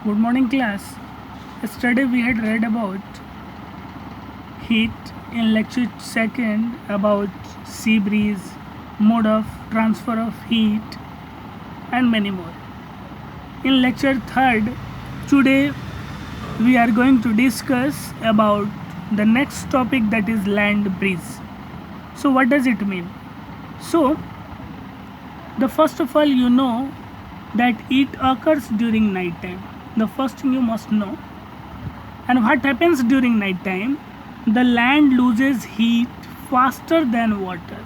Good morning, class. Yesterday we had read about heat in lecture second about sea breeze, mode of transfer of heat, and many more. In lecture third, today we are going to discuss about the next topic, that is land breeze. So what does it mean? So the first of all, you know that it occurs during night time. The first thing you must know. And what happens during night time? The land loses heat faster than water.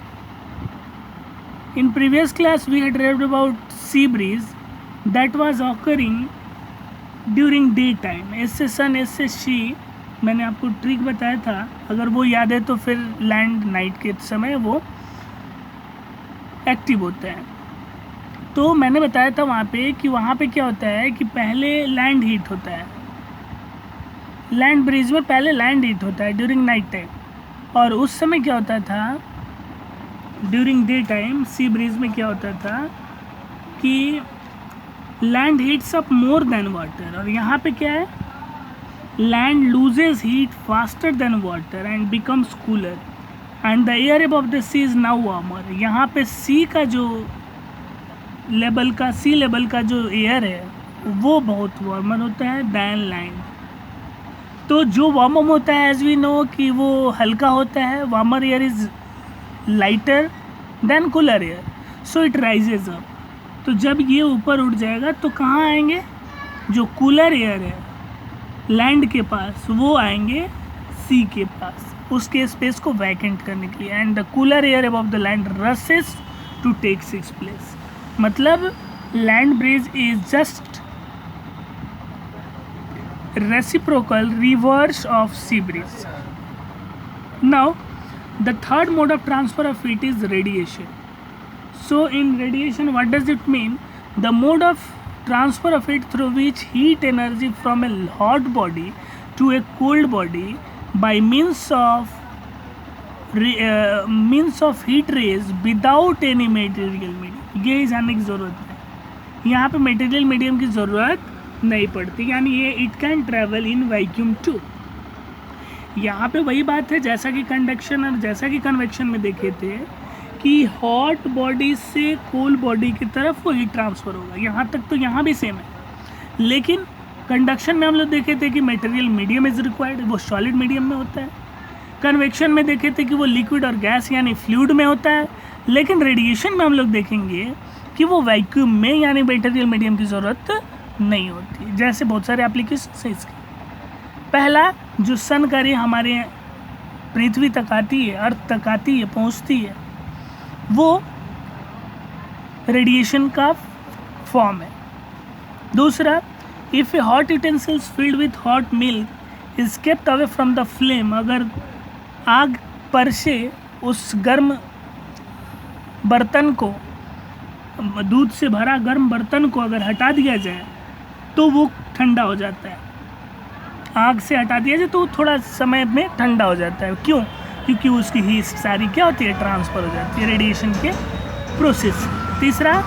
In previous class we had read about sea breeze that was occurring during day time. इससे सन इससे she मैंने आपको trick बताया था, अगर वो याद है तो फिर लैंड नाइट के समय वो एक्टिव होता है. तो मैंने बताया था वहाँ पे कि वहाँ पे क्या होता है कि पहले लैंड हीट होता है. लैंड ब्रीज में पहले लैंड हीट होता है ड्यूरिंग नाइट टाइम, और उस समय क्या होता था during day time sea breeze में क्या होता था कि land heats up more than water. और यहाँ पे क्या है, land loses heat faster than water and becomes cooler and the air above the sea is now warmer. यहाँ पे सी का जो लेवल का सी लेवल का जो एयर है वो बहुत वार्मर होता है दैन लैंड. तो जो वार्म अप होता है एज वी नो कि वो हल्का होता है. Warmer air is lighter than cooler air, so it rises up. तो जब ये ऊपर उठ जाएगा तो कहाँ आएंगे, जो कूलर एयर है लैंड के पास वो आएंगे सी के पास, उसके स्पेस को वैकेंट करने के लिए. And the cooler air above the land rises to take six place. मतलब land breeze is just reciprocal reverse of sea breeze. Now the third mode of transfer of heat is radiation. So in radiation, what does it mean? The mode of transfer of heat through which heat energy from a hot body to a cold body by means of heat rays without any material medium. ये जानने की ज़रूरत है, यहाँ पे material medium की ज़रूरत नहीं पड़ती, यानी ये it can travel in vacuum too. यहाँ पे वही बात है जैसा कि कंडक्शन और जैसा कि कन्वेक्शन में देखे थे कि हॉट बॉडी से कोल्ड बॉडी की तरफ वो हीट ट्रांसफ़र होगा. यहाँ तक तो यहाँ भी सेम है, लेकिन कंडक्शन में हम लोग देखे थे कि मटेरियल मीडियम इज़ रिक्वायर्ड, वो सॉलिड मीडियम में होता है. कन्वेक्शन में देखे थे कि वो लिक्विड और गैस यानी फ्लूइड में होता है. लेकिन रेडिएशन में हम लोग देखेंगे कि वो वैक्यूम में यानी मटेरियल मीडियम की ज़रूरत नहीं होती. जैसे बहुत सारे एप्लीकेशन है इसके. पहला, जो सन का रे हमारे पृथ्वी तक आती है, अर्थ तक आती है, पहुंचती है, वो रेडिएशन का फॉर्म है. दूसरा, if A hot utensils filled with hot milk is kept away from the flame, अगर आग पर से उस गर्म बर्तन को, दूध से भरा गर्म बर्तन को अगर हटा दिया जाए तो वो ठंडा हो जाता है. आग से हटा दिया जाए तो वो थोड़ा समय में ठंडा हो जाता है. क्यों? क्योंकि उसकी हीट सारी क्या होती है, ट्रांसफ़र हो जाती है रेडिएशन के प्रोसेस. तीसरा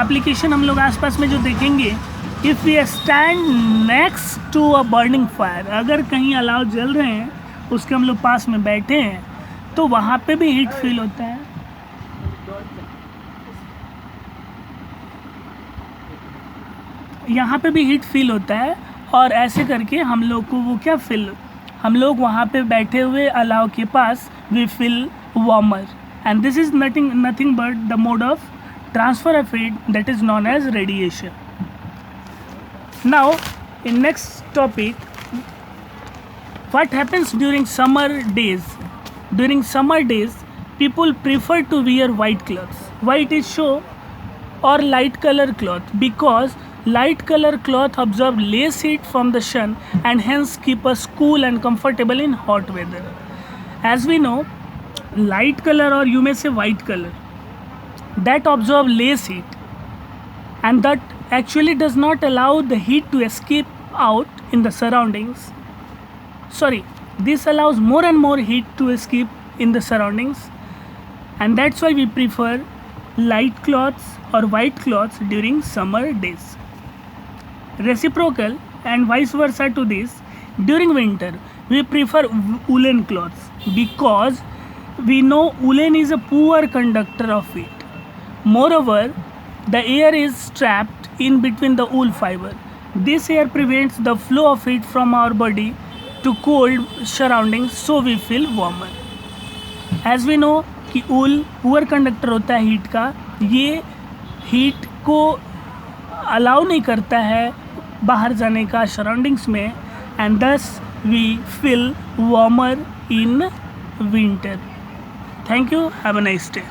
एप्लीकेशन हम लोग आसपास में जो देखेंगे, if we stand next to a burning fire, अगर कहीं अलाव जल रहे हैं उसके हम लोग पास में बैठे हैं तो वहाँ पे भी हीट फील होता है. यहाँ पे भी हीट फील होता है, और ऐसे करके हम लोग को वो क्या फील, हम लोग वहाँ पे बैठे हुए अलाव के पास we feel warmer. And this is nothing but the mode of transfer of heat that is known as radiation. Now in next topic, what happens during summer days? During summer days, people prefer to wear white clothes. Why it is so? Or light color cloth, because light color cloth absorb less heat from the sun and hence keep us cool and comfortable in hot weather. As we know, light color, or you may say white color, that absorb less heat and that actually does not allow the heat to escape out in the surroundings. This allows more and more heat to escape in the surroundings, and that's why we prefer light cloths or white cloths during summer days. Reciprocal and vice versa to this. During winter we prefer woolen clothes because we know woolen is a poor conductor of heat. Moreover, the air is trapped in between the wool fiber. This air prevents the flow of heat from our body to cold surroundings, so we feel warmer. As we know कि wool poor conductor होता है heat का, ये heat को allow नहीं करता है बाहर जाने का सराउंडिंग्स में, and thus we feel warmer in winter. Thank you. Have a nice day.